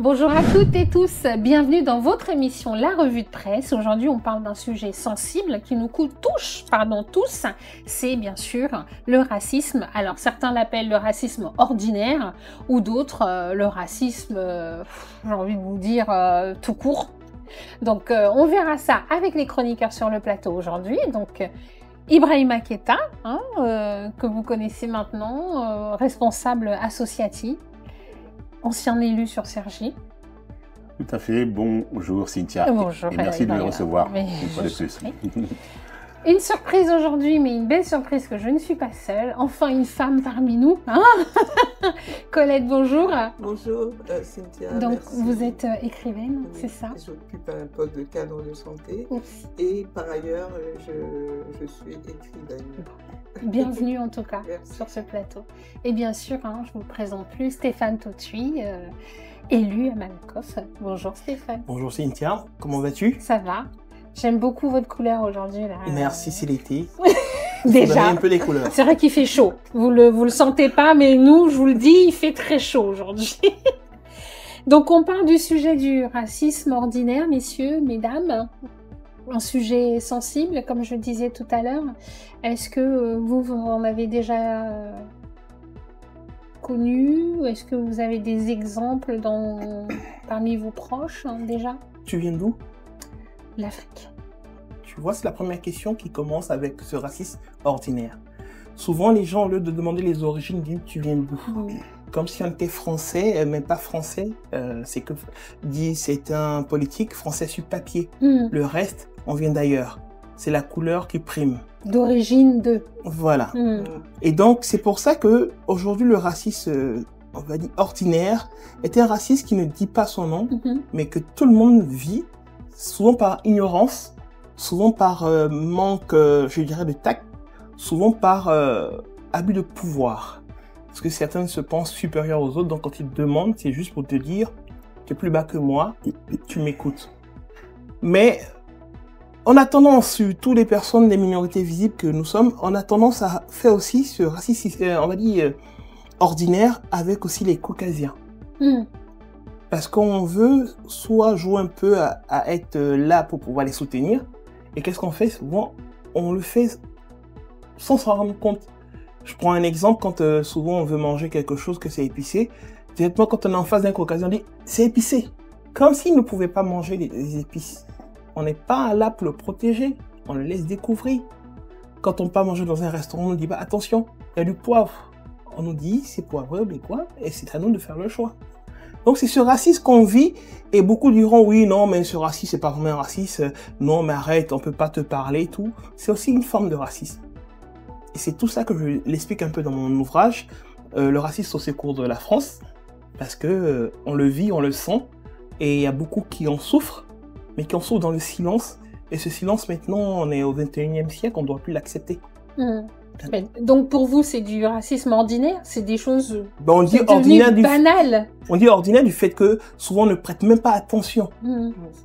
Bonjour à toutes et tous, bienvenue dans votre émission La Revue de Presse. Aujourd'hui, on parle d'un sujet sensible qui nous touche tous. C'est bien sûr le racisme. Alors, certains l'appellent le racisme ordinaire ou d'autres le racisme, j'ai envie de vous dire, tout court. Donc, on verra ça avec les chroniqueurs sur le plateau aujourd'hui. Donc, Ibrahima Keita, que vous connaissez maintenant, responsable associatif. Ancien élu sur Cergy. Tout à fait. Bonjour Cynthia. Bonjour. Et merci de me recevoir une fois de plus. Une surprise aujourd'hui, mais une belle surprise que je ne suis pas seule. Enfin, une femme parmi nous. Colette, bonjour. Bonjour Cynthia. Donc, merci. vous êtes écrivaine, oui, c'est ça? J'occupe un poste de cadre de santé. Oups. Et par ailleurs, je suis écrivaine. Bienvenue en tout cas Merci. sur ce plateau. Et bien sûr, je vous présente plus Stéphane Totui, élu à Malakoff. Bonjour Stéphane. Bonjour Cynthia, comment vas-tu? Ça va? J'aime beaucoup votre couleur aujourd'hui. Merci, c'est l'été. Déjà, un peu les couleurs. C'est vrai qu'il fait chaud. Vous le sentez pas, mais nous, je vous le dis, il fait très chaud aujourd'hui. Donc on parle du sujet du racisme ordinaire, messieurs, mesdames. Un sujet sensible, comme je le disais tout à l'heure. Est-ce que vous en avez déjà connu? Est-ce que vous avez des exemples parmi vos proches déjà? Tu viens d'où? L'Afrique. Tu vois, c'est la première question qui commence avec ce racisme ordinaire. Souvent, les gens, au lieu de demander les origines, disent « tu viens d'où ?» Comme si on était français, mais pas français. C'est un politique français sur papier. Le reste, on vient d'ailleurs. C'est la couleur qui prime. D'origine de. Voilà. Et donc, c'est pour ça que aujourd'hui le racisme, on va dire ordinaire, est un racisme qui ne dit pas son nom, mais que tout le monde vit, souvent par ignorance, souvent par manque, je dirais, de tact, souvent par abus de pouvoir. Parce que certains se pensent supérieurs aux autres, donc quand ils te demandent, c'est juste pour te dire, tu es plus bas que moi, tu m'écoutes. Mais on a tendance, sur toutes les personnes des minorités visibles que nous sommes, on a tendance à faire aussi ce racisme, on va dire, ordinaire avec aussi les caucasiens. Parce qu'on veut soit jouer un peu à être là pour pouvoir les soutenir, et qu'est-ce qu'on fait? Souvent, on le fait sans s'en rendre compte. Je prends un exemple, quand souvent on veut manger quelque chose que c'est épicé, directement quand on est en face d'un caucasien, on dit « c'est épicé », comme s'il ne pouvait pas manger les épices. On n'est pas là pour le protéger, on le laisse découvrir. Quand on part manger dans un restaurant, on nous dit bah, « attention, il y a du poivre ». On nous dit c'est poivreux, mais quoi? Et c'est à nous de faire le choix. Donc c'est ce racisme qu'on vit, et beaucoup diront « oui, non, mais ce racisme, c'est pas vraiment un racisme, non, mais arrête, on peut pas te parler, tout ». C'est aussi une forme de racisme. Et c'est tout ça que je l'explique un peu dans mon ouvrage, le racisme au secours de la France, parce que on le vit, on le sent, et il y a beaucoup qui en souffrent, mais qui en souffrent dans le silence. Et ce silence, maintenant, on est au 21e siècle, on ne doit plus l'accepter. Donc pour vous, c'est du racisme ordinaire? C'est des choses on dit ordinaire banales? On dit ordinaire du fait que souvent on ne prête même pas attention.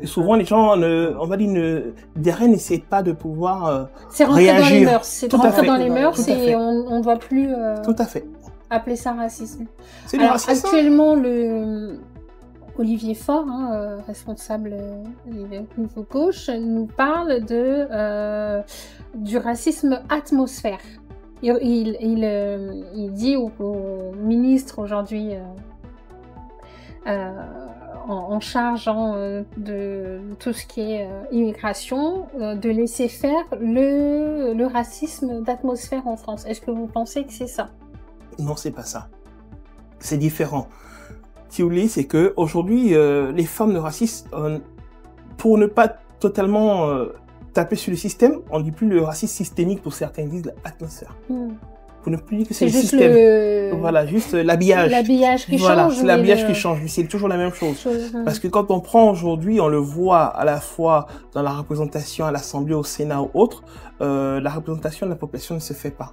Et souvent les gens, on va dire, derrière n'essaient pas de pouvoir c'est rentrer réagir. Dans les mœurs. C'est rentrer dans les mœurs et on ne doit plus Tout à fait. appeler ça racisme. C'est du racisme. Actuellement, Olivier Faure, responsable Nouveau Gauche, nous parle du racisme atmosphère. Il dit au ministre aujourd'hui en charge de tout ce qui est immigration, de laisser faire le racisme d'atmosphère en France. Est-ce que vous pensez que c'est ça? Non, c'est pas ça. C'est différent. Si vous voulez, c'est que aujourd'hui, les formes de racisme, pour ne pas totalement taper sur le système, on ne dit plus le racisme systémique, pour certains disent l'atmosphère. Pour ne plus dire que c'est le système. Voilà, juste l'habillage. L'habillage qui change. Voilà, c'est l'habillage qui change, mais c'est toujours la même chose. Parce que quand on prend aujourd'hui, on le voit à la fois dans la représentation à l'Assemblée, au Sénat ou autre, la représentation de la population ne se fait pas.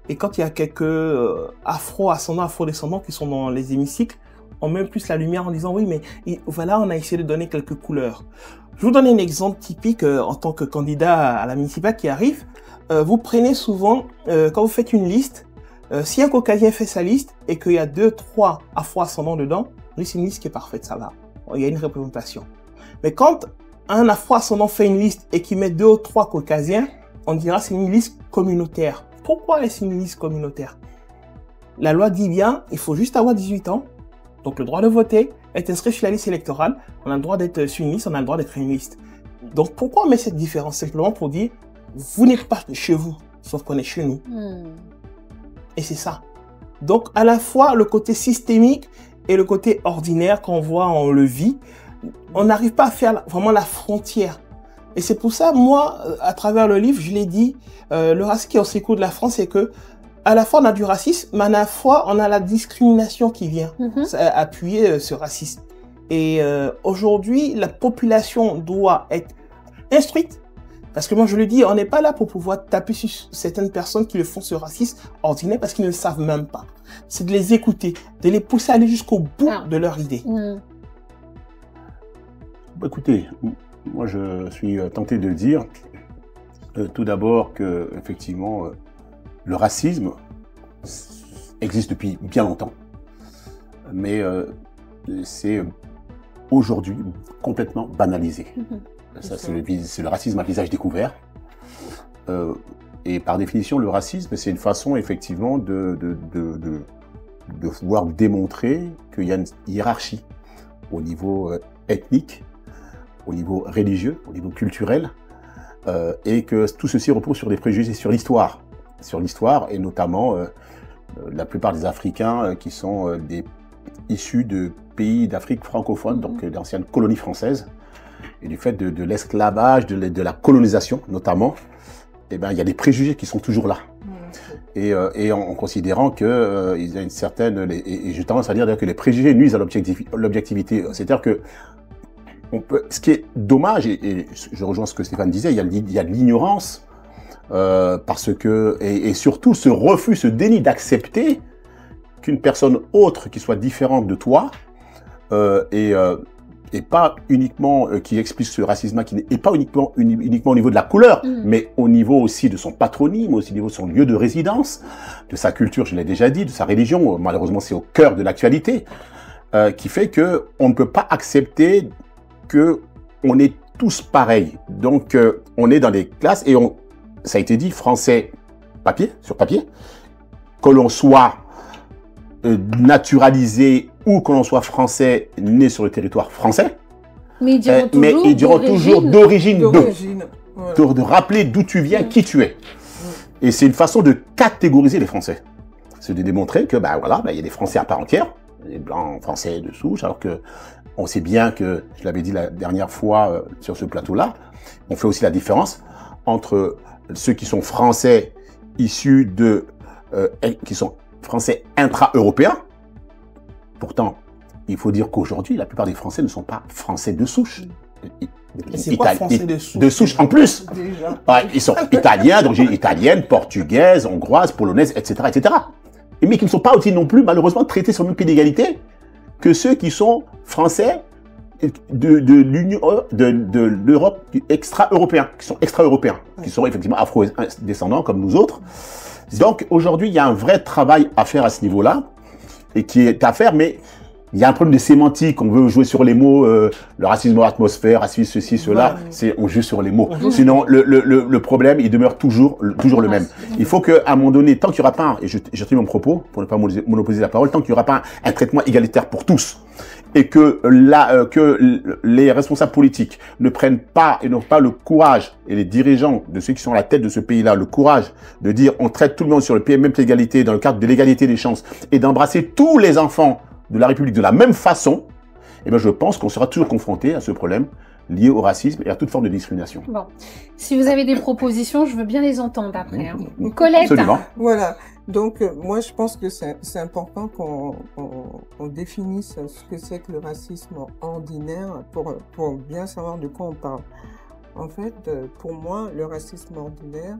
Et quand il y a quelques afro-ascendants, afro-descendants qui sont dans les hémicycles, on met plus la lumière en disant oui, mais voilà, on a essayé de donner quelques couleurs. Je vous donne un exemple typique en tant que candidat à la municipale qui arrive. Vous prenez souvent, quand vous faites une liste, si un caucasien fait sa liste et qu'il y a 2, 3 afro-ascendants dedans, oui, c'est une liste qui est parfaite, ça va. il y a une représentation. Mais quand un afro-ascendant fait une liste et qu'il met 2 ou 3 caucasiens, on dira c'est une liste communautaire. Pourquoi est-ce une liste communautaire? La loi dit bien, il faut juste avoir 18 ans, donc le droit de voter, être inscrit sur la liste électorale, on a le droit d'être sur une liste, on a le droit d'être une liste. Donc pourquoi on met cette différence? Simplement pour dire, vous n'êtes pas chez vous, sauf qu'on est chez nous. Et c'est ça. Donc à la fois le côté systémique et le côté ordinaire qu'on voit, on le vit, on n'arrive pas à faire vraiment la frontière. Et c'est pour ça, moi, à travers le livre, je l'ai dit, le racisme qui est au secours de la France, c'est que à la fois on a du racisme, mais à la fois on a la discrimination qui vient appuyer ce racisme. Et aujourd'hui, la population doit être instruite. Parce que moi, je le dis, on n'est pas là pour pouvoir taper sur certaines personnes qui le font ce racisme ordinaire parce qu'ils ne le savent même pas. C'est de les écouter, de les pousser à aller jusqu'au bout de leur idée. Écoutez, moi je suis tenté de dire tout d'abord que effectivement le racisme existe depuis bien longtemps, mais c'est aujourd'hui complètement banalisé. Ça, c'est le racisme à visage découvert. Et par définition, le racisme, c'est une façon effectivement de pouvoir démontrer qu'il y a une hiérarchie au niveau ethnique, au niveau religieux, au niveau culturel, et que tout ceci repose sur des préjugés sur l'histoire. Sur l'histoire, et notamment la plupart des Africains qui sont issus de pays d'Afrique francophone, donc d'anciennes colonies françaises, et du fait de l'esclavage, de la colonisation notamment, eh ben, il y a des préjugés qui sont toujours là. Et en considérant qu'il y a une certaine... Et j'ai tendance à dire que les préjugés nuisent à l'objectivité. C'est-à-dire que ce qui est dommage, et je rejoins ce que Stéphane disait, il y a de l'ignorance, parce que... Et surtout ce refus, ce déni d'accepter qu'une personne autre qui soit différente de toi, et pas uniquement qui explique ce racisme, qui n'est pas uniquement au niveau de la couleur, mais au niveau aussi de son patronyme, aussi au niveau de son lieu de résidence, de sa culture, je l'ai déjà dit, de sa religion, malheureusement c'est au cœur de l'actualité, qui fait que on ne peut pas accepter que on est tous pareils. Donc on est dans des classes et ça a été dit, français sur papier, que l'on soit naturalisé ou que l'on soit français né sur le territoire français, mais ils diront toujours d'origine de rappeler d'où tu viens, qui tu es. Et c'est une façon de catégoriser les Français. C'est de démontrer que, il y a des Français à part entière, des blancs français de souche, alors que on sait bien que, je l'avais dit la dernière fois sur ce plateau-là, on fait aussi la différence entre ceux qui sont français issus qui sont français intra-européens. Pourtant, il faut dire qu'aujourd'hui, la plupart des Français ne sont pas français de souche. C'est quoi français de souche? De souche en plus. Ils sont italiens, d'origine italienne, portugaise, hongroise, polonaise, etc., etc. Mais qui ne sont pas aussi non plus, malheureusement, traités sur le même pied d'égalité que ceux qui sont français de l'Europe extra-européen, qui sont extra-européens, qui sont effectivement afro-descendants comme nous autres. Donc aujourd'hui, il y a un vrai travail à faire à ce niveau-là, et qui est à faire, mais il y a un problème de sémantique. On veut jouer sur les mots, le racisme hors atmosphère, racisme ceci, cela. On joue sur les mots. Sinon, le problème, il demeure toujours le même. Il faut qu'à un moment donné, tant qu'il n'y aura pas, et je termine mon propos, pour ne pas monopoliser la parole, tant qu'il n'y aura pas un traitement égalitaire pour tous, et que les responsables politiques ne prennent pas et n'ont pas le courage, et les dirigeants de ceux qui sont à la tête de ce pays-là, le courage de dire on traite tout le monde sur le pied, même pied d'égalité, dans le cadre de l'égalité des chances, et d'embrasser tous les enfants de la République de la même façon, eh bien je pense qu'on sera toujours confronté à ce problème lié au racisme et à toute forme de discrimination. Bon, si vous avez des propositions, je veux bien les entendre après. Colette. Absolument. Voilà. Donc, moi, je pense que c'est important qu'on définisse ce que c'est que le racisme ordinaire pour bien savoir de quoi on parle. En fait, pour moi, le racisme ordinaire,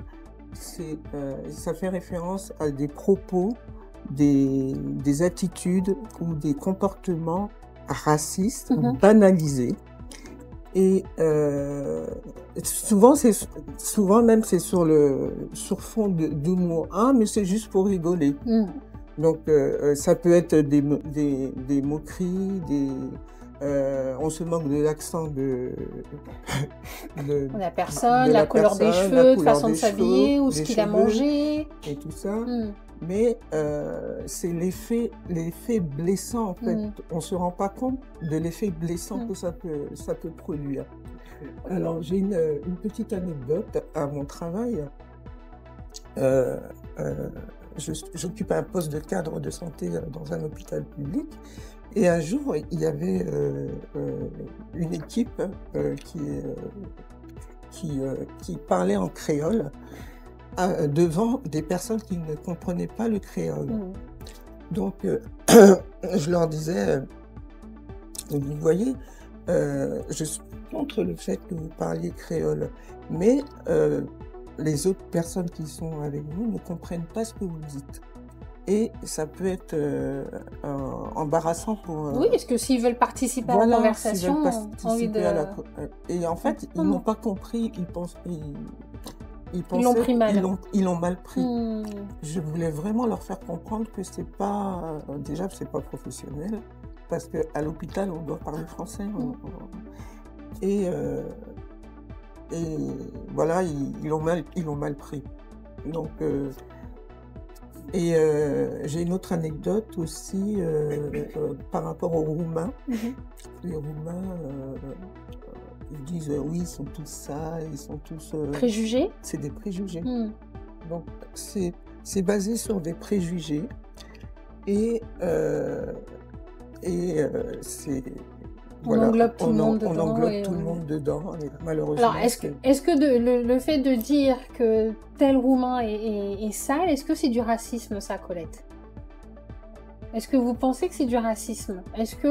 ça fait référence à des propos, des attitudes ou des comportements racistes banalisés. Et souvent même c'est sur fond d'humour, mais c'est juste pour rigoler. Donc ça peut être des moqueries, On se moque de l'accent de la personne, la couleur des cheveux, la façon de s'habiller, ou ce qu'il a mangé. Et tout ça. Mais c'est l'effet blessant, en fait. On ne se rend pas compte de l'effet blessant que ça peut produire. Alors, j'ai une petite anecdote à mon travail. J'occupe un poste de cadre de santé dans un hôpital public. Et un jour, il y avait une équipe qui parlait en créole devant des personnes qui ne comprenaient pas le créole. Donc, je leur disais, vous voyez, je suis contre le fait que vous parliez créole, mais les autres personnes qui sont avec vous ne comprennent pas ce que vous dites. Et ça peut être embarrassant pour... Oui, parce que s'ils veulent participer à la conversation, et en fait, ils n'ont pas compris, ils l'ont pris mal. Ils l'ont mal pris. Je voulais vraiment leur faire comprendre que c'est pas... déjà, c'est pas professionnel, parce qu'à l'hôpital, on doit parler français. Et voilà, ils l'ont mal pris. Donc... j'ai une autre anecdote aussi par rapport aux Roumains. Les Roumains, ils disent oui, ils sont tous ça, ils sont tous... préjugés. C'est des préjugés. Donc, c'est basé sur des préjugés. Et c'est... On englobe tout le monde dedans. On englobe tout le monde dedans, malheureusement. Alors, est-ce que le fait de dire que tel Roumain est sale, est-ce que c'est du racisme, ça, Colette? Est-ce que vous pensez que c'est du racisme? Est-ce que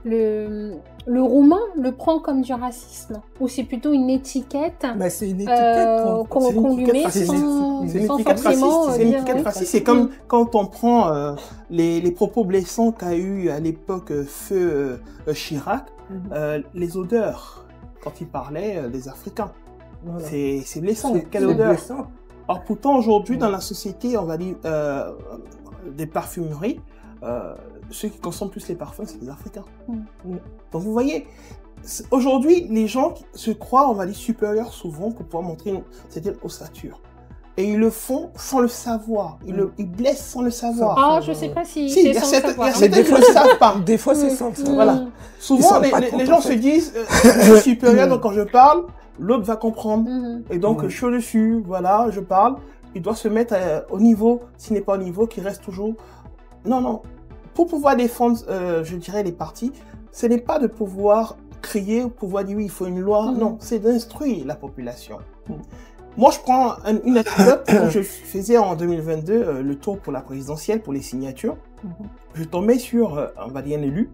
le Roumain le prend comme du racisme? Ou c'est plutôt une étiquette c'est une étiquette qu'on lui met sans forcément c'est une étiquette raciste. C'est comme quand on prend les propos blessants qu'a eu à l'époque Feu Chirac, les odeurs, quand il parlait des Africains. Voilà. C'est blessant. Quelle odeur? Alors pourtant, aujourd'hui, dans la société, on va dire, des parfumeries, ceux qui consomment plus les parfums, c'est les Africains. Donc vous voyez, aujourd'hui, les gens se croient, on va dire, supérieurs souvent pour pouvoir montrer une certaine ossature. Et ils le font sans le savoir. Ils blessent sans le savoir. Ah, je ne sais pas si c'est sans le savoir. Il y a certains qui ne le savent pas. Des fois, c'est sans le savoir. Voilà. Souvent, les gens se disent, je suis supérieur, donc quand je parle, l'autre va comprendre. Et donc, je suis dessus, voilà, je parle. Il doit se mettre au niveau, s'il n'est pas au niveau, qu'il reste toujours... Non. Pour pouvoir défendre, je dirais, les partis, ce n'est pas de pouvoir crier, ou pouvoir dire oui, il faut une loi. Non, c'est d'instruire la population. Moi, je prends une anecdote. Je faisais en 2022 le tour pour la présidentielle, pour les signatures. Je tombais sur, on va dire, un élu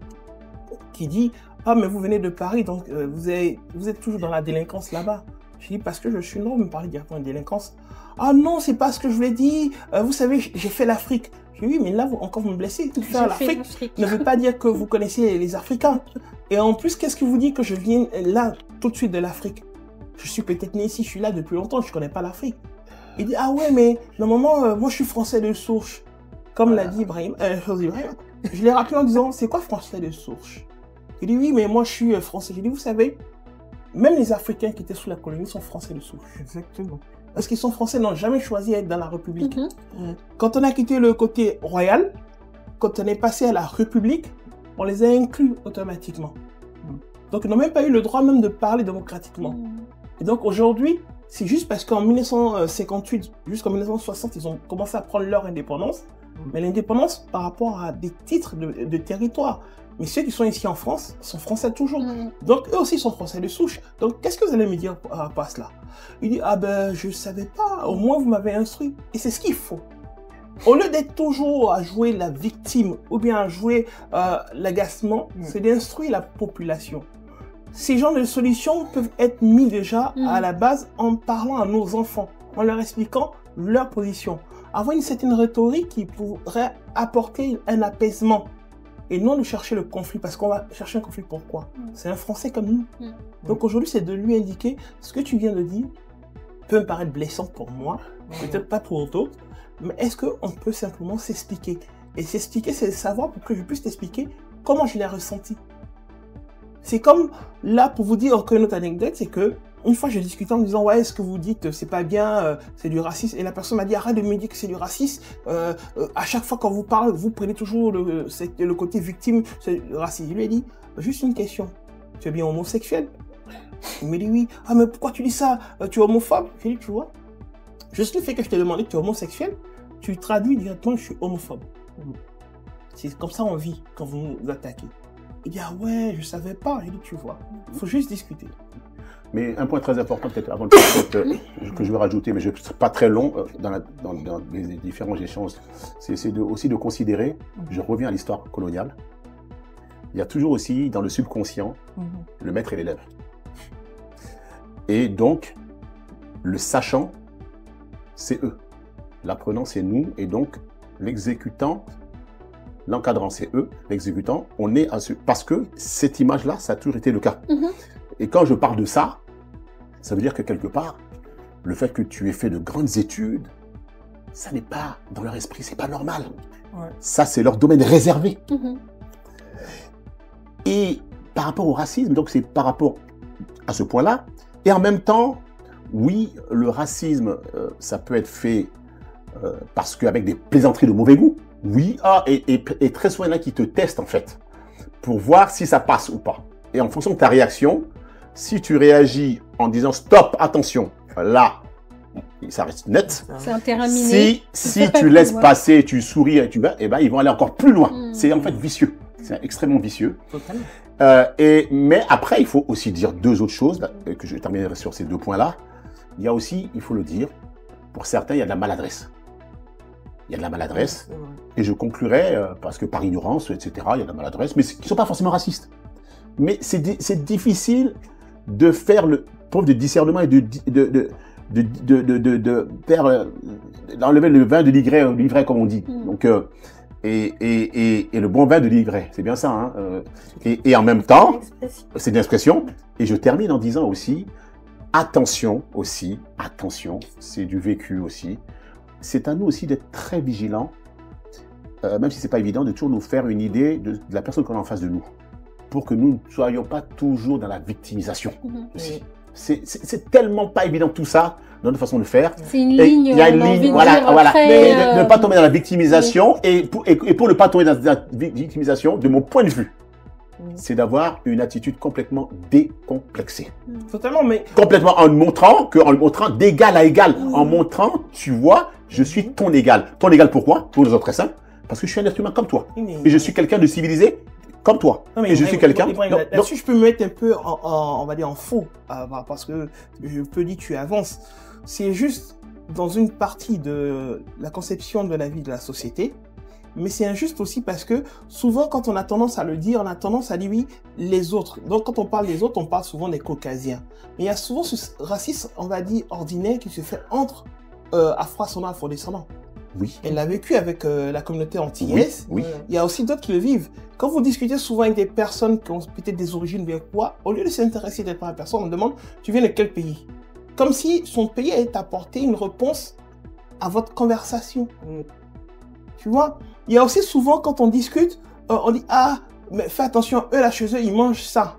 qui dit « Ah, mais vous venez de Paris, donc vous êtes toujours dans la délinquance là-bas. » Je dis « Parce que je suis non, vous me parlez directement de délinquance. » « Ah non, c'est pas ce que je voulais dire. Vous savez, j'ai fait l'Afrique. » Je dis « Oui, mais là, encore vous me blessez. Tout faire l'Afrique ne veut pas dire que vous connaissez les Africains. Et en plus, qu'est-ce que vous dites que je viens là, tout de suite de l'Afrique? Je suis peut-être né ici, je suis là depuis longtemps, je connais pas l'Afrique. » Il dit « Ah ouais, mais normalement, moi, je suis français de souche. » Comme l'a dit Ibrahim. Je l'ai rappelé en disant « C'est quoi français de souche ?» Il dit « Oui, mais moi, je suis français. » J'ai dit « Vous savez, même les Africains qui étaient sous la colonie sont français de souche. » Exactement. Parce qu'ils sont français, n'ont jamais choisi d'être dans la République. Quand on a quitté le côté royal, quand on est passé à la République, on les a inclus automatiquement. Donc ils n'ont même pas eu le droit même de parler démocratiquement. Et donc aujourd'hui, c'est juste parce qu'en 1958 jusqu'en 1960, ils ont commencé à prendre leur indépendance. Mais l'indépendance par rapport à des titres de territoire. Mais ceux qui sont ici en France sont français toujours. Donc eux aussi sont français de souche. Donc qu'est-ce que vous allez me dire par rapport à cela? Il dit, ah ben je ne savais pas, au moins vous m'avez instruit. Et c'est ce qu'il faut. Au lieu d'être toujours à jouer la victime ou bien à jouer l'agacement, c'est d'instruire la population. Ces genres de solutions peuvent être mis déjà à la base en parlant à nos enfants, en leur expliquant leur position. Avoir une certaine rhétorique qui pourrait apporter un apaisement et non de chercher le conflit, parce qu'on va chercher un conflit pourquoi? C'est un Français comme nous. Donc aujourd'hui, c'est de lui indiquer ce que tu viens de dire peut me paraître blessant pour moi, peut-être pas pour d'autres, mais est-ce qu'on peut simplement s'expliquer? Et s'expliquer, c'est savoir pour que je puisse t'expliquer comment je l'ai ressenti. C'est comme, là, pour vous dire encore une autre anecdote, c'est que, une fois, je discutais en me disant, ouais, ce que vous dites, c'est pas bien, c'est du racisme. Et la personne m'a dit, arrête de me dire que c'est du racisme. À chaque fois qu'on vous parle, vous prenez toujours le côté victime, c'est le racisme. Je lui ai dit, juste une question. Tu es bien homosexuel? Il me dit oui. Ah, mais pourquoi tu dis ça? Tu es homophobe? J'ai dit, tu vois, juste le fait que je t'ai demandé que tu es homosexuel, tu traduis directement, je suis homophobe. C'est comme ça on vit quand vous nous attaquez. Il dit, ah ouais, je savais pas. J'ai dit, tu vois, il faut juste discuter. Mais un point très important, peut-être avant que je vais rajouter, mais je ne serai pas très long dans les différents échanges, c'est aussi de considérer, je reviens à l'histoire coloniale, il y a toujours aussi dans le subconscient le maître et l'élève. Et donc, le sachant, c'est eux. L'apprenant, c'est nous. Et donc, l'exécutant, l'encadrant, c'est eux. L'exécutant, on est à ce... Parce que cette image-là, ça a toujours été le cas. Et quand je parle de ça, ça veut dire que quelque part, le fait que tu aies fait de grandes études, ça n'est pas dans leur esprit, c'est pas normal. Ouais. Ça, c'est leur domaine réservé. Et par rapport au racisme, donc c'est par rapport à ce point-là, et en même temps, oui, le racisme, ça peut être fait parce qu'avec des plaisanteries de mauvais goût, oui, et très souvent, il y en a qui te testent en fait, pour voir si ça passe ou pas. Et en fonction de ta réaction, si tu réagis en disant stop, attention, là, ça reste net. C'est un terrain miné. Si tu laisses passer, tu souris, et tu vas, eh ben, ils vont aller encore plus loin. C'est en fait vicieux. C'est extrêmement vicieux. Mais après, il faut aussi dire deux autres choses, que je terminerai sur ces deux points-là. Il y a aussi, il faut le dire, pour certains, il y a de la maladresse. Il y a de la maladresse. Et je conclurai, parce que par ignorance, etc., il y a de la maladresse, mais qui ne sont pas forcément racistes. Mais c'est difficile de faire le preuve de discernement et d'enlever le vin de l'ivraie, comme on dit. Donc, et le bon vin de l'ivraie, c'est bien ça. Hein, et en même temps, c'est une expression. Et je termine en disant aussi, attention, c'est du vécu aussi. C'est à nous aussi d'être très vigilants, même si c'est pas évident, de toujours nous faire une idée de la personne qu'on a en face de nous, pour que nous ne soyons pas toujours dans la victimisation aussi. C'est tellement pas évident tout ça, dans notre façon de faire. C'est une ligne, il y a une ligne, voilà. Mais de ne pas tomber dans la victimisation, et pour ne pas tomber dans la victimisation, de mon point de vue, c'est d'avoir une attitude complètement décomplexée. Totalement, mais... Complètement, en le montrant d'égal à égal, en montrant, tu vois, je suis ton égal. Ton égal pourquoi? Pour nous autres, très simple, parce que je suis un être humain comme toi. Et je suis quelqu'un de civilisé comme toi. Non, mais et je suis quelqu'un... Là-dessus, je peux me mettre un peu, on va dire, en faux, parce que je peux dire tu avances. C'est juste dans une partie de la conception de la vie de la société, mais c'est injuste aussi parce que souvent, quand on a tendance à le dire, on a tendance à dire oui, les autres. Donc, quand on parle des autres, on parle souvent des caucasiens. Mais il y a souvent ce racisme, on va dire, ordinaire qui se fait entre afro-ascendants et afro-descendants. Oui. Elle l'a vécu avec la communauté antillaise. Oui. Il y a aussi d'autres qui le vivent. Quand vous discutez souvent avec des personnes qui ont peut-être des origines bien quoi, au lieu de s'intéresser à la personne, on demande tu viens de quel pays? Comme si son pays allait apporter une réponse à votre conversation. Tu vois? Il y a aussi souvent quand on discute, on dit ah mais fais attention, eux là chez eux ils mangent ça.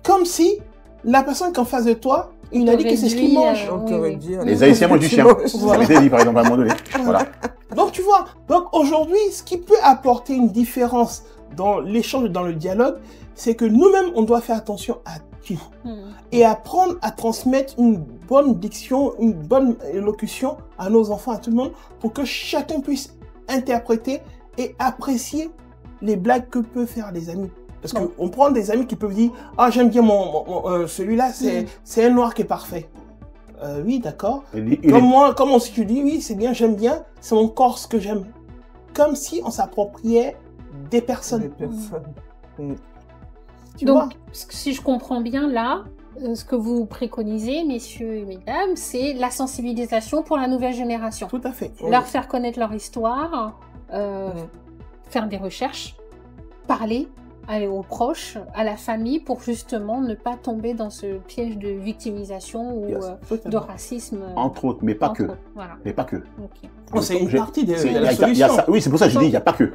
Comme si la personne qui est en face de toi, il a dit que c'est ce qu'ils mangent. Les Haïtiens mangent du chien. Ça m'était dit par exemple à un moment donné. Voilà. Donc tu vois, donc aujourd'hui, ce qui peut apporter une différence dans l'échange, dans le dialogue, c'est que nous-mêmes, on doit faire attention à tout. Et apprendre à transmettre une bonne diction, une bonne élocution à nos enfants, à tout le monde, pour que chacun puisse interpréter et apprécier les blagues que peuvent faire les amis. Parce qu'on prend des amis qui peuvent dire « Ah, j'aime bien celui-là, c'est un noir qui est parfait. » Oui, d'accord. Comme on se dit « Oui, c'est bien, j'aime bien, c'est mon corse que j'aime. » Comme si on s'appropriait des personnes. Donc, si je comprends bien là, ce que vous préconisez, messieurs et mesdames, c'est la sensibilisation pour la nouvelle génération. Tout à fait. Leur faire connaître leur histoire, faire des recherches, parler, aux proches, à la famille, pour justement ne pas tomber dans ce piège de victimisation ou de racisme. Entre autres, mais pas que. Voilà. Mais pas que. Okay. C'est une partie de la solution. Oui, c'est pour ça que je dis il n'y a pas que.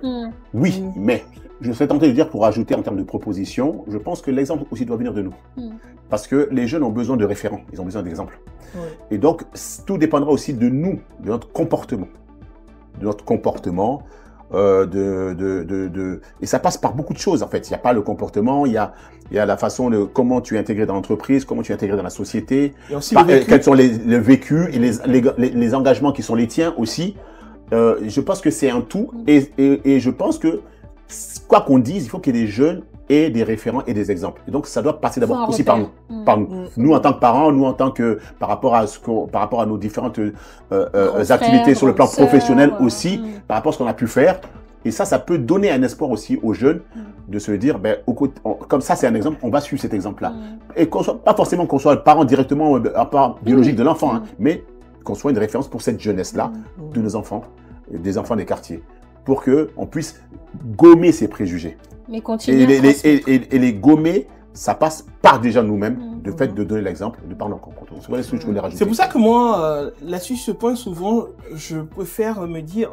Oui, mais je serais tenté de dire, pour ajouter en termes de proposition, je pense que l'exemple aussi doit venir de nous. Parce que les jeunes ont besoin de référents, ils ont besoin d'exemples. Et donc, tout dépendra aussi de nous, de notre comportement. De notre comportement. Et ça passe par beaucoup de choses en fait. Il n'y a pas le comportement, il y a la façon de comment tu es intégré dans l'entreprise, comment tu es intégré dans la société, quels sont les vécus et les engagements qui sont les tiens aussi. Je pense que c'est un tout et je pense que quoi qu'on dise, il faut qu'il y ait des jeunes et des référents et des exemples. Et donc ça doit passer d'abord aussi par nous, nous en tant que parents, nous en tant que par rapport à nos différentes activités sur le plan professionnel aussi, par rapport à ce qu'on a pu faire. Et ça peut donner un espoir aussi aux jeunes de se dire, ben, comme ça c'est un exemple, on va suivre cet exemple-là. Et pas forcément qu'on soit le parent directement, un parent biologique de l'enfant, mais qu'on soit une référence pour cette jeunesse-là, de nos enfants, des enfants des quartiers, pour qu'on puisse gommer ces préjugés. Mais continuer et les gommer, ça passe par déjà nous-mêmes, de fait de donner l'exemple, de parler en comportement. C'est pour ça que moi, là-dessus, ce point, souvent, je préfère me dire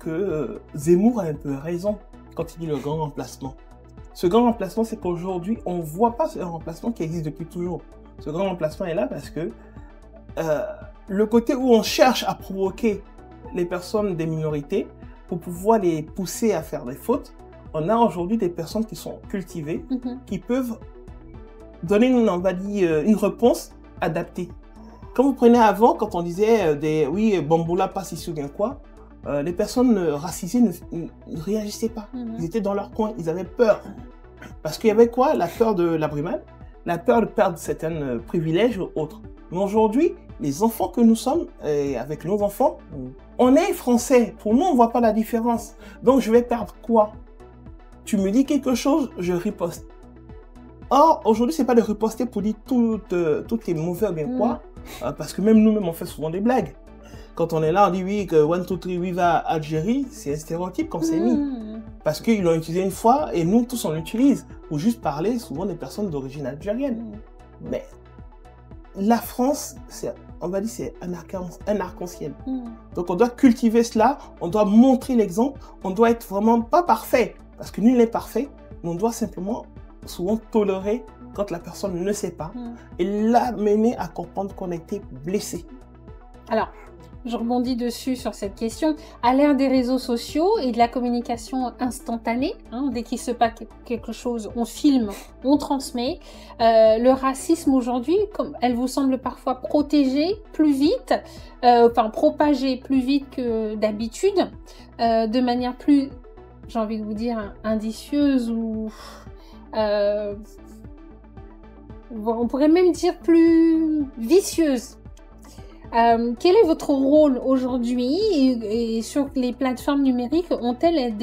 que Zemmour a un peu raison quand il dit le grand remplacement. Ce grand remplacement, c'est qu'aujourd'hui, on ne voit pas ce remplacement qui existe depuis toujours. Ce grand remplacement est là parce que le côté où on cherche à provoquer les personnes des minorités pour pouvoir les pousser à faire des fautes, on a aujourd'hui des personnes qui sont cultivées, qui peuvent donner, on va dire, une réponse adaptée. Quand vous prenez avant, quand on disait oui, Bamboula passe ici ou bien quoi, les personnes racisées ne réagissaient pas. Ils étaient dans leur coin, ils avaient peur. Parce qu'il y avait quoi? La peur de la brimade, la peur de perdre certains privilèges ou autres. Mais aujourd'hui, les enfants que nous sommes, avec nos enfants, on est français. Pour nous, on ne voit pas la différence. Donc, je vais perdre quoi? Tu me dis quelque chose, je riposte. Or, aujourd'hui, c'est pas de riposter pour dire tout est mauvais ou bien quoi, parce que même nous-mêmes, on fait souvent des blagues. Quand on est là, on dit oui, que 1, 2, 3, viva Algérie, c'est un stéréotype qu'on s'est mis. Parce qu'ils l'ont utilisé une fois et nous, tous, on l'utilise. Pour juste parler souvent des personnes d'origine algérienne. Mais la France, on va dire, c'est un arc-en-ciel. Donc, on doit cultiver cela, on doit montrer l'exemple, on doit être vraiment pas parfait. Parce que nul n'est parfait, mais on doit simplement souvent tolérer quand la personne ne sait pas et l'amener à comprendre qu'on a été blessé. Alors, je rebondis dessus sur cette question. À l'ère des réseaux sociaux et de la communication instantanée, dès qu'il se passe quelque chose, on filme, on transmet. Le racisme aujourd'hui, elle vous semble parfois protégée plus vite, propagée plus vite que d'habitude, de manière plus, j'ai envie de vous dire, indicieuse ou on pourrait même dire plus vicieuse. Quel est votre rôle aujourd'hui et sur les plateformes numériques ont-elles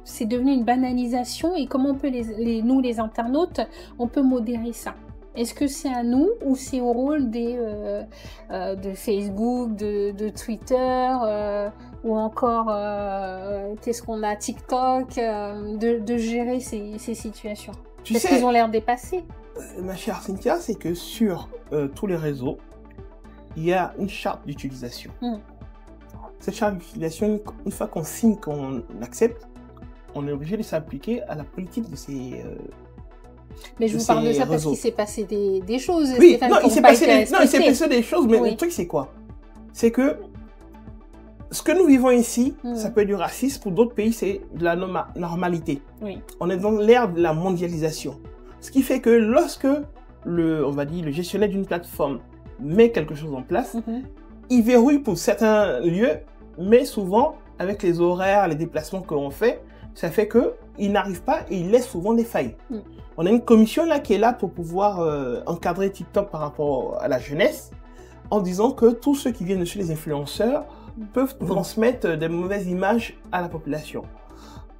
c'est devenu une banalisation et comment on peut nous les internautes, on peut modérer ça? Est-ce que c'est à nous ou c'est au rôle de Facebook, de Twitter ou encore qu'est-ce qu'on a, TikTok, de gérer ces situations? Est-ce qu'ils ont l'air dépassés? Ma chère Cynthia, c'est que sur tous les réseaux, il y a une charte d'utilisation. Cette charte d'utilisation, une fois qu'on signe, qu'on accepte, on est obligé de s'appliquer à la politique de ces mais je vous parle de ça parce qu'il s'est passé des choses. Oui, il s'est passé des choses, mais le truc c'est quoi? C'est que ce que nous vivons ici, ça peut être du racisme, pour d'autres pays c'est de la normalité. On est dans l'ère de la mondialisation. Ce qui fait que lorsque on va dire, le gestionnaire d'une plateforme met quelque chose en place, il verrouille pour certains lieux, mais souvent, avec les horaires, les déplacements que l'on fait, ça fait qu'il n'arrive pas et il laisse souvent des failles. On a une commission là qui est là pour pouvoir encadrer TikTok par rapport à la jeunesse, en disant que tous ceux qui viennent chez les influenceurs peuvent transmettre des mauvaises images à la population.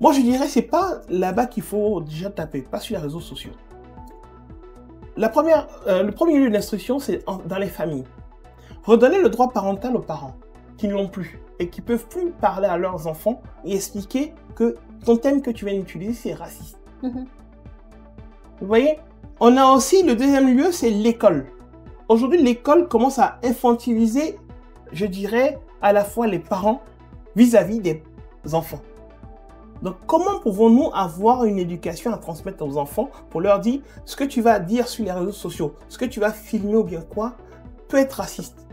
Moi, je dirais, c'est pas là-bas qu'il faut déjà taper, pas sur les réseaux sociaux. Le premier lieu d'instruction, c'est dans les familles. Redonner le droit parental aux parents qui ne l'ont plus et qui ne peuvent plus parler à leurs enfants et expliquer que ton thème que tu viens d'utiliser, c'est raciste. Vous voyez? On a aussi le deuxième lieu, c'est l'école. Aujourd'hui, l'école commence à infantiliser, je dirais, à la fois les parents vis-à-vis des enfants. Donc, comment pouvons-nous avoir une éducation à transmettre aux enfants pour leur dire ce que tu vas dire sur les réseaux sociaux, ce que tu vas filmer ou bien quoi, peut être raciste.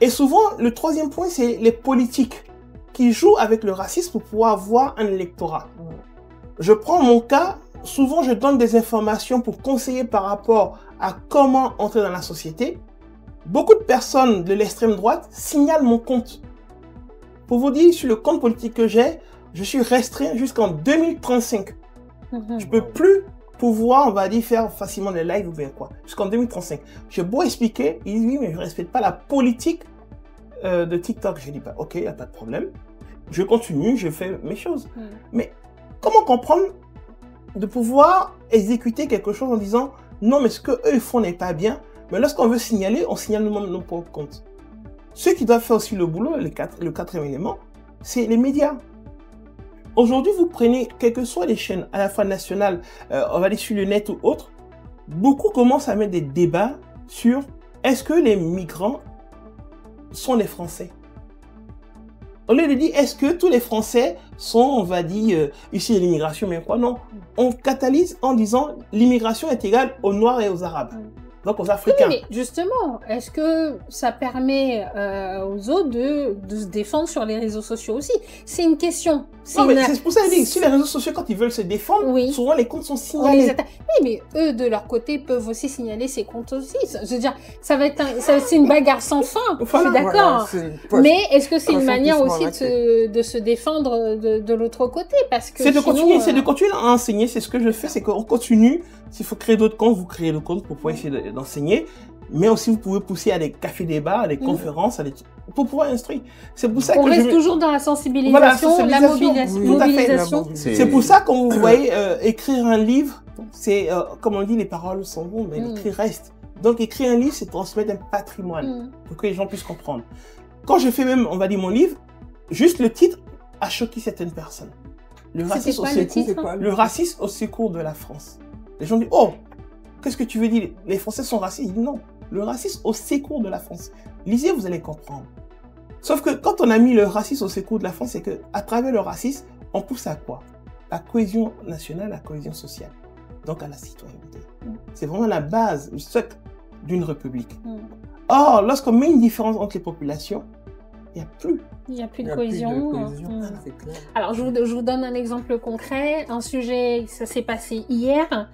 Et souvent, le troisième point, c'est les politiques qui jouent avec le racisme pour pouvoir avoir un électorat. Je prends mon cas, souvent je donne des informations pour conseiller par rapport à comment entrer dans la société. Beaucoup de personnes de l'extrême droite signalent mon compte. Pour vous dire, sur le compte politique que j'ai, je suis restreint jusqu'en 2035. Je peux plus pouvoir, on va dire, faire facilement des lives ou bien quoi. Jusqu'en 2035. J'ai beau expliquer, ils disent oui, mais je ne respecte pas la politique de TikTok. Je dis, bah, ok, il n'y a pas de problème. Je continue, je fais mes choses. Mais comment comprendre de pouvoir exécuter quelque chose en disant non, mais ce qu'eux font n'est pas bien, mais lorsqu'on veut signaler, on signale nous-mêmes nos propres comptes. Ceux qui doivent faire aussi le boulot, le quatrième élément, c'est les médias. Aujourd'hui, vous prenez, quelles que soient les chaînes, à la fois nationales, on va dire sur le net ou autre, beaucoup commencent à mettre des débats sur est-ce que les migrants sont des Français? Au lieu de dire est-ce que tous les Français sont, on va dire, issus de l'immigration, mais quoi? Non. On catalyse en disant l'immigration est égale aux Noirs et aux Arabes. Donc aux Africains. Oui, mais justement, est-ce que ça permet aux autres de se défendre sur les réseaux sociaux aussi? C'est une question. C'est pour ça que je dis, sur les réseaux sociaux, quand ils veulent se défendre, souvent les comptes sont signalés. Oui, mais eux, de leur côté, peuvent aussi signaler ces comptes aussi. Je veux dire, ça va être c'est une bagarre sans fin. Voilà, je suis d'accord. Voilà, mais est-ce que c'est une manière aussi de se défendre de l'autre côté? Parce que c'est de continuer à enseigner. C'est ce que je fais, c'est qu'on continue. S'il faut créer d'autres comptes, vous créez d'autres comptes pour pouvoir essayer d'enseigner. Mais aussi, vous pouvez pousser à des cafés-débats, à des conférences, pour pouvoir instruire. C'est pour ça on reste toujours dans la sensibilisation, la mobilisation. C'est pour ça, quand vous voyez écrire un livre, c'est, comme on dit, les paroles sont bonnes, mais l'écrit reste. Donc, écrire un livre, c'est transmettre un patrimoine pour que les gens puissent comprendre. Quand je fais même, on va dire, mon livre, juste le titre a choqué certaines personnes. Le racisme au secours de la France. Les gens disent, oh, qu'est-ce que tu veux dire? Les Français sont racistes? Je dis non. Le racisme au secours de la France. Lisez, vous allez comprendre. Sauf que quand on a mis le racisme au secours de la France, c'est qu'à travers le racisme, on pousse à quoi? La cohésion nationale, la cohésion sociale. Donc à la citoyenneté. C'est vraiment la base, le socle d'une république. Or, lorsqu'on met une différence entre les populations, il n'y a plus de cohésion. Alors, je vous donne un exemple concret. Un sujet, ça s'est passé hier.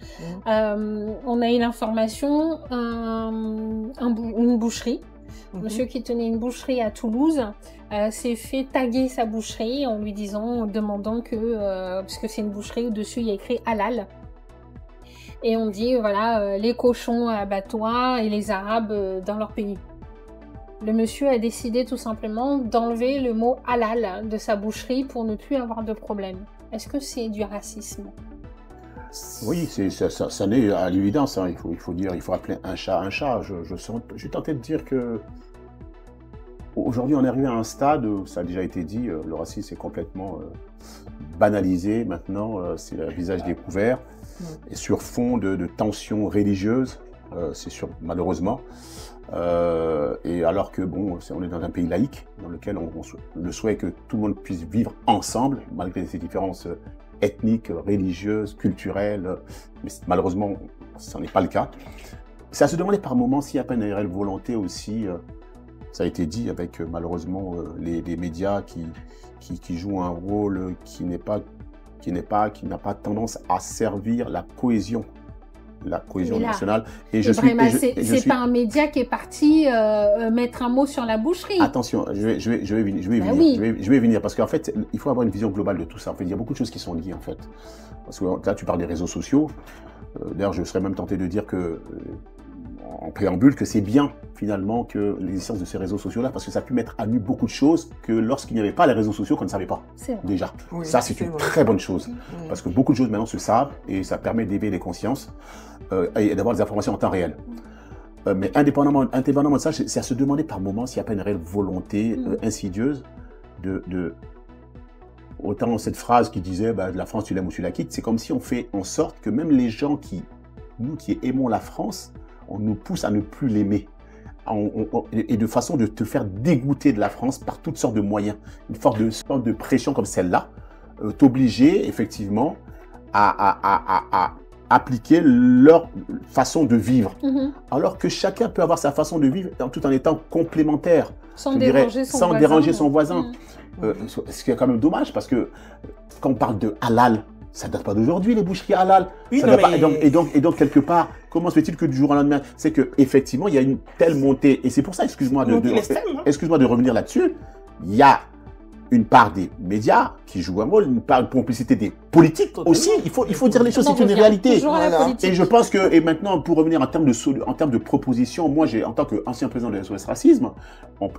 On a eu l'information, une boucherie. Monsieur qui tenait une boucherie à Toulouse s'est fait taguer sa boucherie en lui demandant que, parce que c'est une boucherie où dessus il y a écrit halal. Et on dit, voilà, les cochons à abattoirs et les Arabes dans leur pays. Le monsieur a décidé tout simplement d'enlever le mot halal de sa boucherie pour ne plus avoir de problème. Est-ce que c'est du racisme? Oui, ça n'est à l'évidence. Hein. Il faut appeler un chat un chat. J'ai tenté de dire que aujourd'hui on est arrivé à un stade où ça a déjà été dit, le racisme est complètement banalisé. Maintenant, c'est le visage découvert et sur fond de tensions religieuses. C'est sûr, malheureusement. Et alors que bon, on est dans un pays laïque dans lequel le souhait est que tout le monde puisse vivre ensemble malgré ces différences ethniques, religieuses, culturelles, mais malheureusement, ce n'est pas le cas. C'est à se demander par moments s'il n'y a pas une réelle volonté aussi, ça a été dit avec malheureusement les médias qui jouent un rôle qui n'a pas tendance à servir la cohésion nationale. Et c'est pas un média qui est parti mettre un mot sur la boucherie. Attention, je vais venir parce qu'en fait, il faut avoir une vision globale de tout ça. En fait, il y a beaucoup de choses qui sont liées en fait. Parce que là, tu parles des réseaux sociaux. D'ailleurs, je serais même tenté de dire que, en préambule, que c'est bien finalement que l'existence de ces réseaux sociaux-là, parce que ça a pu mettre à nu beaucoup de choses que lorsqu'il n'y avait pas les réseaux sociaux, qu'on ne savait pas déjà. Oui, ça, c'est une très bonne chose. Parce que beaucoup de choses maintenant se savent et ça permet d'éveiller les consciences et d'avoir des informations en temps réel. Mais indépendamment de ça, c'est à se demander par moments s'il n'y a pas une réelle volonté insidieuse autant cette phrase qui disait bah, la France tu l'aimes ou tu la quittes, c'est comme si on fait en sorte que même les gens nous qui aimons la France, on nous pousse à ne plus l'aimer. Et de façon de te faire dégoûter de la France par toutes sortes de moyens. Une sorte de pression comme celle-là, t'obliger effectivement à appliquer leur façon de vivre. Alors que chacun peut avoir sa façon de vivre tout en étant complémentaire. Sans déranger son voisin. Ce qui est quand même dommage parce que quand on parle de halal, ça ne date pas d'aujourd'hui, les boucheries halal. Oui, et donc, quelque part, comment se fait-il que du jour au lendemain, c'est qu'effectivement, il y a une telle montée. Et c'est pour ça, excuse-moi de revenir là-dessus, il y a une part des médias qui jouent un rôle, une part de complicité des politiques aussi. Il faut dire les choses, c'est une réalité. Et je pense que, et maintenant, pour revenir en termes de propositions, moi, en tant qu'ancien président de SOS Racisme,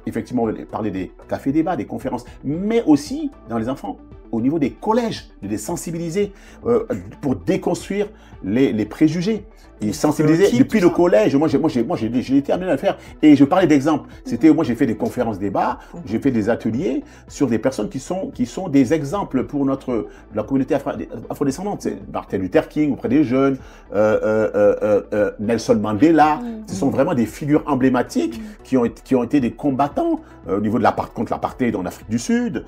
effectivement, on parlait des cafés-débats, des conférences, mais aussi dans les enfants, au niveau des collèges, de les sensibiliser pour déconstruire les préjugés. Et sensibiliser depuis le collège. Moi, j'ai été amené à le faire. Et je parlais d'exemples. Moi, j'ai fait des conférences débats, j'ai fait des ateliers sur des personnes qui sont des exemples pour la communauté afrodescendante. C'est Martin Luther King auprès des jeunes, Nelson Mandela. Ce sont vraiment des figures emblématiques qui ont été des combattants au niveau contre l'apartheid en Afrique du Sud.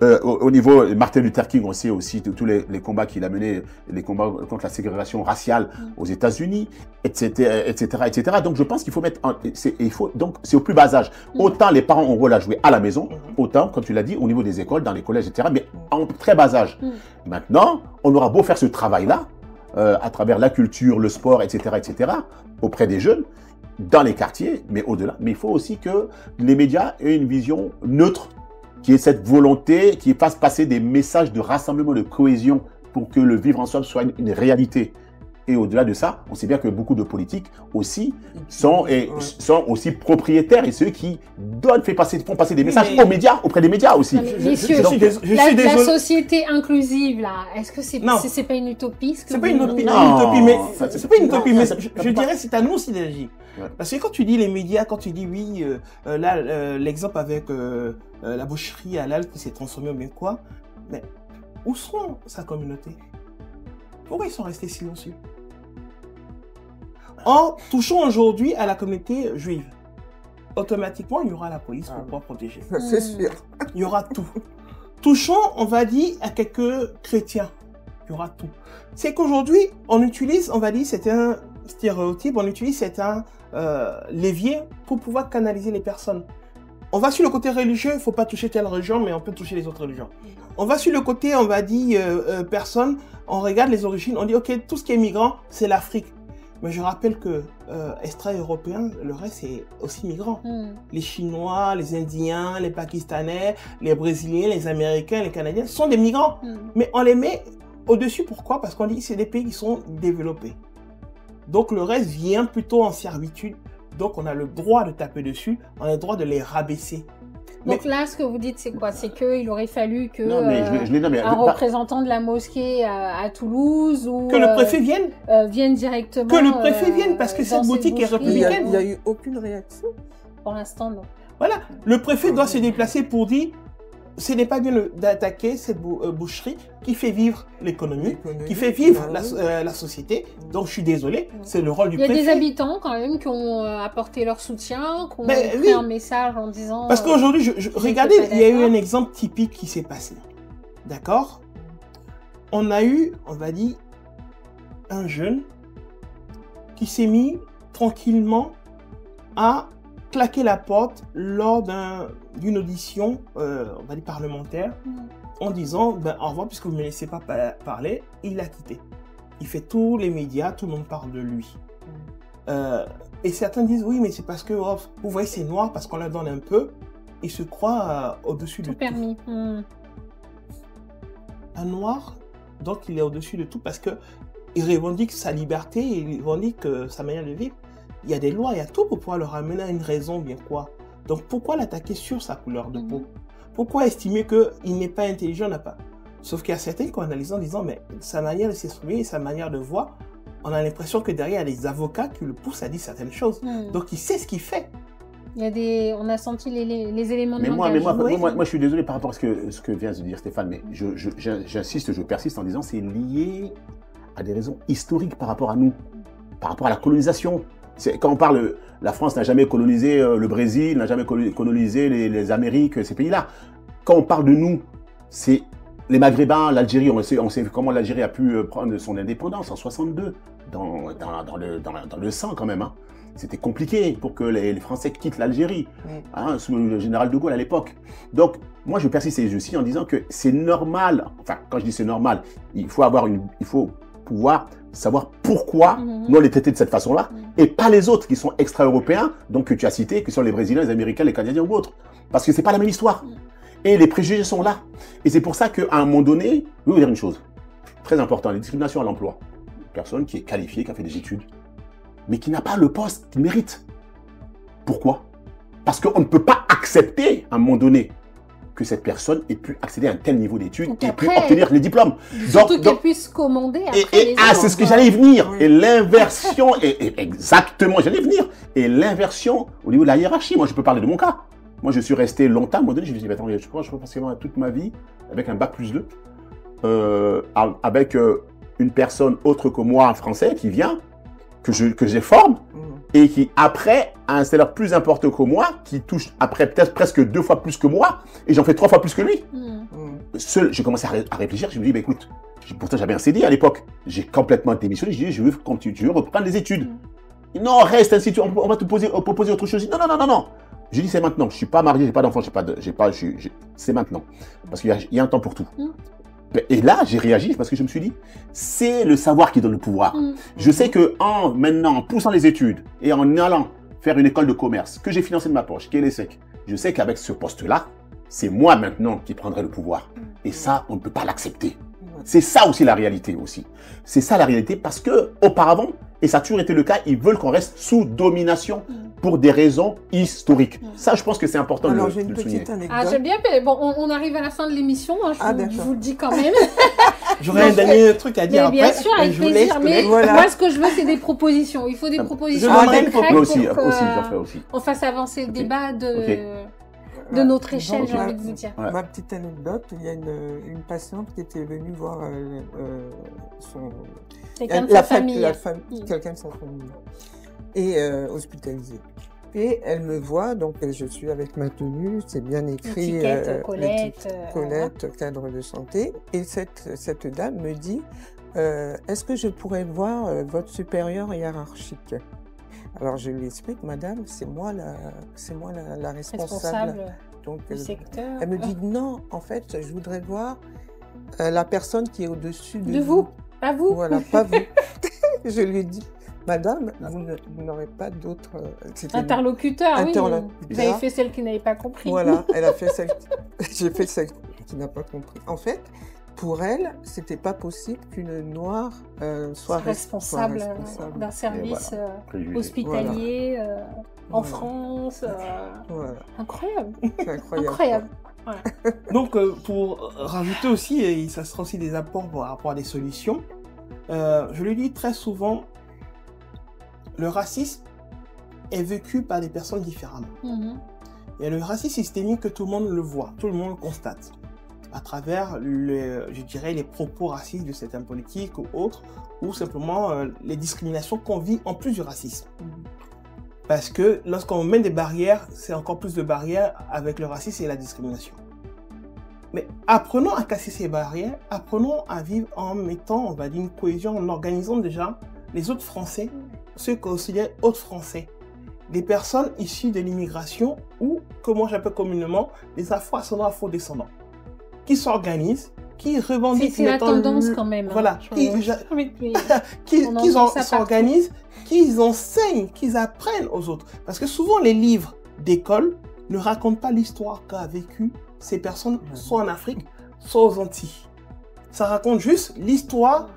Au niveau Martin Luther King, on sait aussi tous les combats qu'il a menés, les combats contre la ségrégation raciale aux États-Unis, etc., etc. Donc je pense qu'il faut donc c'est au plus bas âge. Autant les parents ont un rôle à jouer à la maison, autant, comme tu l'as dit, au niveau des écoles, dans les collèges, etc. Mais en très bas âge. Maintenant, on aura beau faire ce travail-là à travers la culture, le sport, etc., auprès des jeunes, dans les quartiers, mais au-delà. Mais il faut aussi que les médias aient une vision neutre, qui est cette volonté, qui fasse passer des messages de rassemblement, de cohésion pour que le vivre ensemble soit une réalité. Et au-delà de ça, on sait bien que beaucoup de politiques aussi sont aussi propriétaires et ceux qui font passer des messages aux médias, auprès des médias aussi. Messieurs, la société inclusive, là, est-ce que c'est pas une utopie? C'est pas une utopie, mais c'est pas une utopie, mais je dirais c'est à nous aussi d'agir. Parce que quand tu dis les médias, quand tu dis oui, là, l'exemple avec la boucherie halal qui s'est transformée en bien quoi, mais où sont sa communauté? Pourquoi ils sont restés silencieux? En touchant aujourd'hui à la communauté juive, automatiquement, il y aura la police pour pouvoir protéger. C'est sûr. Il y aura tout. Touchant, on va dire, à quelques chrétiens, il y aura tout. C'est qu'aujourd'hui, on utilise, on va dire, c'est un stéréotype, on utilise certains leviers pour pouvoir canaliser les personnes. On va sur le côté religieux, il ne faut pas toucher telle religion, mais on peut toucher les autres religions. On va sur le côté, on va dire, personne, on regarde les origines, on dit, ok, tout ce qui est migrant, c'est l'Afrique. Mais je rappelle que extra-européens, le reste, c'est aussi migrant. Les Chinois, les Indiens, les Pakistanais, les Brésiliens, les Américains, les Canadiens, sont des migrants. Mais on les met au-dessus, pourquoi? Parce qu'on dit que c'est des pays qui sont développés. Donc le reste vient plutôt en servitude. Donc on a le droit de taper dessus, on a le droit de les rabaisser. Donc là, ce que vous dites, c'est quoi? C'est qu'il aurait fallu que un représentant de la mosquée à Toulouse ou que le préfet vienne directement. Que le préfet vienne, parce que cette boutique est républicaine. Il n'y a eu aucune réaction. Pour l'instant, non. Voilà, le préfet doit se déplacer pour dire ce n'est pas bien d'attaquer cette boucherie qui fait vivre l'économie, qui fait vivre la société. Donc je suis désolé, c'est le rôle du préfet. Il y a des habitants quand même qui ont apporté leur soutien, qui ont fait un message en disant... Parce qu'aujourd'hui, regardez, il y a eu un exemple typique qui s'est passé. D'accord? On a eu, on va dire, un jeune qui s'est mis tranquillement à claquer la porte lors d'une audition, on va dire parlementaire, en disant au revoir puisque vous ne me laissez pas parler. Il a quitté. Il fait tous les médias, tout le monde parle de lui. Et certains disent oui, mais c'est parce que vous voyez, c'est noir parce qu'on leur donne un peu. Il se croit au-dessus de tout. Permis. Un noir, donc il est au-dessus de tout parce que il revendique sa liberté, il revendique sa manière de vivre. Il y a des lois, il y a tout pour pouvoir le ramener à une raison, bien quoi. Donc pourquoi l'attaquer sur sa couleur de peau? Pourquoi estimer qu'il n'est pas intelligent, n'a pas? Sauf qu'il y a certains qui ont analysé en disant, mais sa manière de s'exprimer et sa manière de voir, on a l'impression que derrière, il y a des avocats qui le poussent à dire certaines choses. Donc il sait ce qu'il fait. On a senti les éléments de mais langage. moi, je suis désolé par rapport à ce que vient de dire Stéphane, mais j'insiste, je persiste en disant c'est lié à des raisons historiques par rapport à nous, par rapport à la colonisation. Quand on parle, la France n'a jamais colonisé le Brésil, n'a jamais colonisé les Amériques, ces pays-là. Quand on parle de nous, c'est les Maghrébins, l'Algérie, on sait comment l'Algérie a pu prendre son indépendance en 62, dans le sang quand même. Hein. C'était compliqué pour que les Français quittent l'Algérie, hein, sous le général de Gaulle à l'époque. Donc, moi, je persiste aussi en disant que c'est normal, enfin, quand je dis c'est normal, il faut pouvoir savoir pourquoi nous on est traités de cette façon-là, et pas les autres qui sont extra-européens, donc que tu as cités, qui sont les Brésiliens, les Américains, les Canadiens ou autres. Parce que c'est pas la même histoire. Et les préjugés sont là. Et c'est pour ça qu'à un moment donné, je vais vous dire une chose, très importante, les discriminations à l'emploi. Une personne qui est qualifiée, qui a fait des études, mais qui n'a pas le poste qu'il mérite. Pourquoi? Parce qu'on ne peut pas accepter, à un moment donné, que cette personne ait pu accéder à un tel niveau d'études et pu obtenir les diplômes. Surtout qu'elle puisse commander après les autres. C'est ce que j'allais y venir. Oui. Et l'inversion, exactement, j'allais y venir. Et l'inversion au niveau de la hiérarchie, moi je peux parler de mon cas. Moi je suis resté longtemps, à un moment donné, je me suis dit, attends, je crois pratiquement toute ma vie avec un bac+2, avec une personne autre que moi, un Français, qui vient, que j'ai forme, et qui après a un salaire plus important que moi, qui touche après peut-être presque 2 fois plus que moi, et j'en fais 3 fois plus que lui. Seul, j'ai commencé à réfléchir, je me dis, bah, écoute, pourtant j'avais un CDI à l'époque, j'ai complètement démissionné, je dis, je veux reprendre les études. Non, reste ainsi, on va te proposer autre chose. Non. Je dis, c'est maintenant, je ne suis pas marié, je n'ai pas d'enfant, c'est maintenant, parce qu'il y a un temps pour tout. Et là, j'ai réagi parce que je me suis dit, c'est le savoir qui donne le pouvoir. Je sais que maintenant, en poussant les études et en allant faire une école de commerce que j'ai financée de ma poche, qui est l'ESSEC, je sais qu'avec ce poste-là, c'est moi maintenant qui prendrai le pouvoir. Et ça, on ne peut pas l'accepter. C'est ça aussi la réalité aussi. C'est ça la réalité parce que auparavant, et ça a toujours été le cas, ils veulent qu'on reste sous domination pour des raisons historiques. Ça, je pense que c'est important de le souligner. Alors, j'ai une petite anecdote. J'aime bien, bon, on arrive à la fin de l'émission, hein, je vous le dis quand même. J'aurais un dernier truc à dire après. Bien sûr, avec plaisir, mais voilà. Moi, ce que je veux, c'est des propositions. Il faut des propositions concrètes pour qu'on fasse avancer le débat de notre échelle, j'ai envie de vous dire. Ma petite anecdote, il y a une patiente qui était venue voir quelqu'un de sa famille. Quelqu'un de sa famille. Et hospitalisée. Et elle me voit, donc je suis avec ma tenue, c'est bien écrit. Colette, cadre de santé. Et cette dame me dit, est-ce que je pourrais voir votre supérieur hiérarchique? Alors je lui explique, madame, c'est moi la responsable donc, du secteur. Elle me dit, non, en fait, je voudrais voir la personne qui est au-dessus de vous. Pas vous. Voilà, pas vous. Je lui ai dit, madame, vous n'aurez pas d'autres... Interlocuteur, oui. Vous avez fait celle qui n'avait pas compris. Voilà, elle a fait celle... J'ai fait celle qui n'a pas compris. En fait, pour elle, c'était pas possible qu'une noire soit responsable d'un service hospitalier en France. Incroyable. Incroyable. Voilà. Donc, pour rajouter aussi, et ça sera aussi des apports par rapport à des solutions, je le dis très souvent, le racisme est vécu par des personnes différemment. Il y a le racisme systémique que tout le monde le voit, tout le monde le constate, à travers, je dirais, les propos racistes de certains politiques ou autres, ou simplement les discriminations qu'on vit en plus du racisme. Parce que lorsqu'on met des barrières, c'est encore plus de barrières avec le racisme et la discrimination. Mais apprenons à casser ces barrières, apprenons à vivre en mettant, on va dire, une cohésion, en organisant déjà les autres Français, ceux qu'on considère autres Français, des personnes issues de l'immigration ou, comme moi j'appelle communément, des Afro-ascendants, Afro-descendants, qui s'organisent, qui revendiquent... C'est la tendance quand même. Voilà, qui s'organisent, qu'ils enseignent, qu'ils apprennent aux autres. Parce que souvent les livres d'école ne racontent pas l'histoire qu'a vécu ces personnes, soit en Afrique, soit aux Antilles. Ça raconte juste l'histoire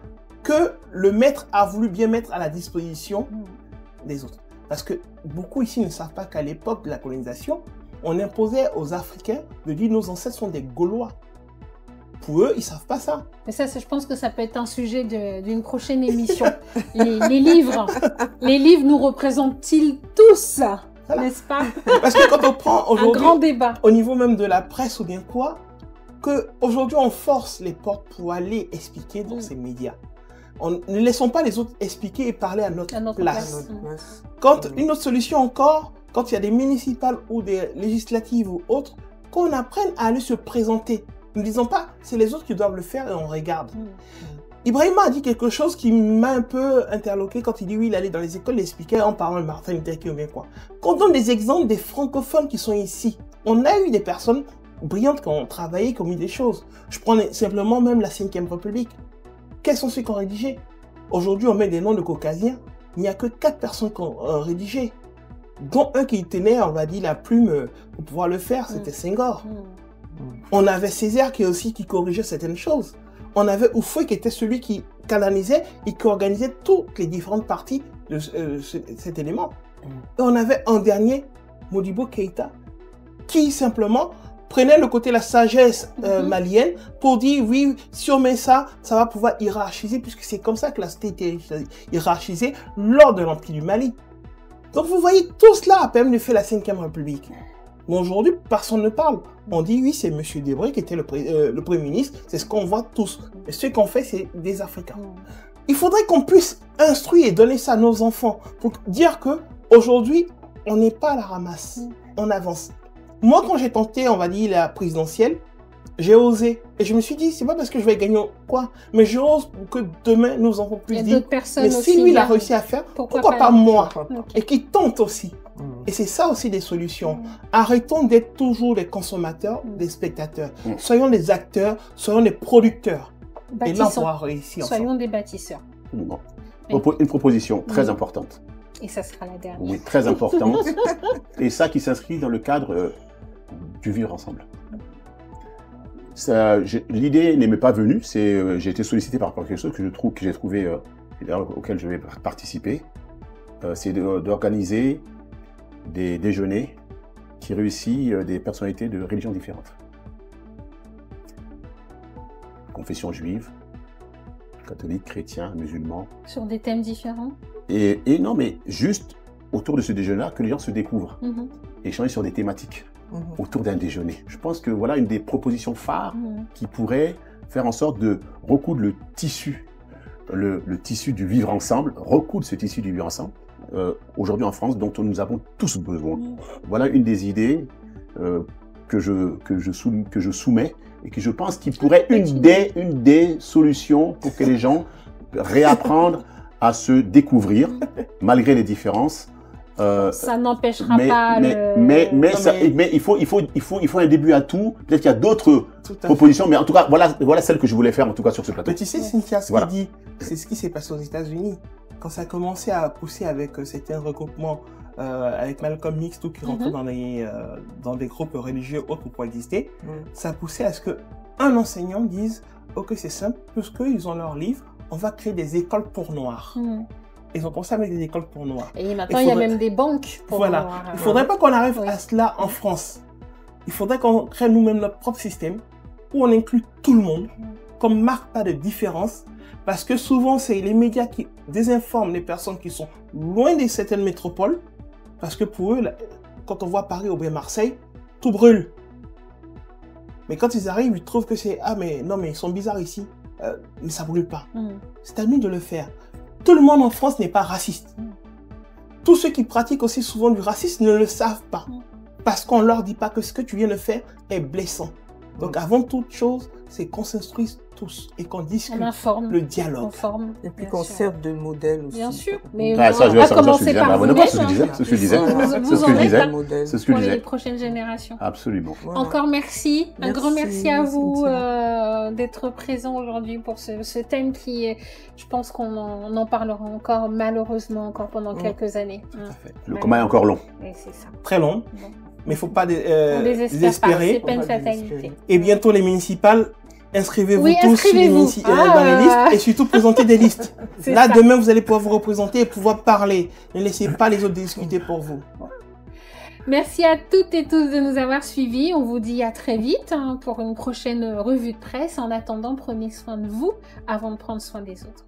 que le maître a voulu bien mettre à la disposition des autres. Parce que beaucoup ici ne savent pas qu'à l'époque de la colonisation, on imposait aux Africains de dire nos ancêtres sont des Gaulois. Pour eux, ils ne savent pas ça. Mais ça, je pense que ça peut être un sujet d'une prochaine émission. les livres nous représentent-ils tous? Voilà. N'est-ce pas? Parce que quand on prend Un aujourd'hui, grand débat. au niveau même de la presse ou bien quoi, qu'aujourd'hui on force les portes pour aller expliquer dans ces médias. Ne laissons pas les autres expliquer et parler à notre place. Quand une autre solution encore, quand il y a des municipales ou des législatives ou autres, qu'on apprenne à aller se présenter. Ne disons pas, c'est les autres qui doivent le faire et on regarde. Ibrahima a dit quelque chose qui m'a un peu interloqué quand il dit oui, il allait dans les écoles, il expliquait en parlant de Martin Luther King ou bien quoi. Qu'on donne des exemples des francophones qui sont ici. On a eu des personnes brillantes qui ont travaillé, qui ont mis des choses. Je prends simplement même la 5e République. Quels sont ceux qui ont rédigé? Aujourd'hui, on met des noms de caucasiens. Il n'y a que 4 personnes qui ont rédigé. Dont un qui tenait, on va dire, la plume pour pouvoir le faire, c'était Senghor. On avait Césaire qui corrigeait certaines choses. On avait Houphouët qui était celui qui canalisait et qui organisait toutes les différentes parties de cet élément. Et on avait un dernier, Modibo Keïta, qui simplement prenait le côté la sagesse malienne pour dire oui, si on met ça, ça va pouvoir hiérarchiser, puisque c'est comme ça que la société était hiérarchisée lors de l'Empire du Mali. Donc vous voyez, tout cela a permis de faire la 5e République. Mais aujourd'hui, personne ne parle. On dit oui, c'est M. Debré qui était le Premier ministre, c'est ce qu'on voit tous. Et ce qu'on fait, c'est des Africains. Il faudrait qu'on puisse instruire et donner ça à nos enfants pour dire que aujourd'hui, on n'est pas à la ramasse, on avance. Moi, quand j'ai tenté, on va dire, la présidentielle, j'ai osé. Et je me suis dit, c'est pas parce que je vais gagner quoi, mais j'ose pour que demain, nos enfants puissent dire, mais si lui, il a réussi à faire, pourquoi pas moi? Et qui tente aussi. Et c'est ça aussi des solutions. Arrêtons d'être toujours des consommateurs, des spectateurs. Soyons des acteurs, soyons des producteurs. Et là, on pourra réussir ensemble. Soyons des bâtisseurs. Bon. Une proposition très importante. Et ça sera la dernière. Oui, très importante. Et ça qui s'inscrit dans le cadre du vivre ensemble. L'idée n'est même pas venue. J'ai été sollicité par quelque chose que j'ai trouvé, auquel je vais participer. C'est d'organiser des déjeuners qui réussissent des personnalités de religions différentes. Confession juive, catholique, chrétien, musulman. Sur des thèmes différents? Et non, mais juste autour de ce déjeuner-là, que les gens se découvrent. Échanger sur des thématiques autour d'un déjeuner. Je pense que voilà une des propositions phares qui pourrait faire en sorte de recoudre le tissu du vivre ensemble, recoudre ce tissu du vivre ensemble, aujourd'hui en France, dont nous avons tous besoin. Voilà une des idées que je soumets et que je pense qu'il pourrait une des solutions pour que les gens réapprennent à se découvrir malgré les différences. Ça n'empêchera pas mais il faut un début à tout. Peut-être qu'il y a d'autres propositions, mais en tout cas, voilà celle que je voulais faire en tout cas sur ce plateau. Mais tu sais, Cynthia, ce qu'il dit, c'est ce qui s'est passé aux États-Unis. Quand ça a commencé à pousser avec certains regroupements, avec Malcolm X, tout qui rentrait dans des groupes religieux autres pour pouvoir exister, ça a poussé à ce qu'un enseignant dise « Ok, c'est simple, puisqu'ils ont leur livre, on va créer des écoles pour noirs. Ils ont pensé avec des écoles pour noirs. Et maintenant, il y a même des banques pour noirs. Il ne faudrait pas qu'on arrive à cela en France. Il faudrait qu'on crée nous-mêmes notre propre système où on inclut tout le monde, qu'on ne marque pas de différence. Parce que souvent, c'est les médias qui désinforment les personnes qui sont loin de certaines métropoles. Parce que pour eux, quand on voit Paris ou bien Marseille, tout brûle. Mais quand ils arrivent, ils trouvent que c'est « Ah, mais non, mais ils sont bizarres ici. Mais ça ne brûle pas. C'est à nous de le faire. Tout le monde en France n'est pas raciste. Tous ceux qui pratiquent aussi souvent du racisme ne le savent pas. Parce qu'on ne leur dit pas que ce que tu viens de faire est blessant. Donc avant toute chose, c'est qu'on s'instruise tous et qu'on discute le dialogue. Et puis qu'on serve de modèle aussi. Bien sûr. Mais on va commencer par vous-même. C'est ce que je disais. C'est ce que je disais. Pour les prochaines générations. Absolument. Voilà. Encore merci. Un grand merci à vous d'être présents aujourd'hui pour ce thème qui est, je pense qu'on en parlera encore, malheureusement, encore pendant quelques années. Tout à fait. Le combat est encore long. Et c'est ça. Très long. Bon. Mais il ne faut pas désespérer. C'est pas une fatalité. Et bientôt les municipales, inscrivez-vous tous dans les listes et surtout présentez des listes. Là, demain, vous allez pouvoir vous représenter et pouvoir parler. Ne laissez pas les autres discuter pour vous. Merci à toutes et tous de nous avoir suivis. On vous dit à très vite pour une prochaine revue de presse. En attendant, prenez soin de vous avant de prendre soin des autres.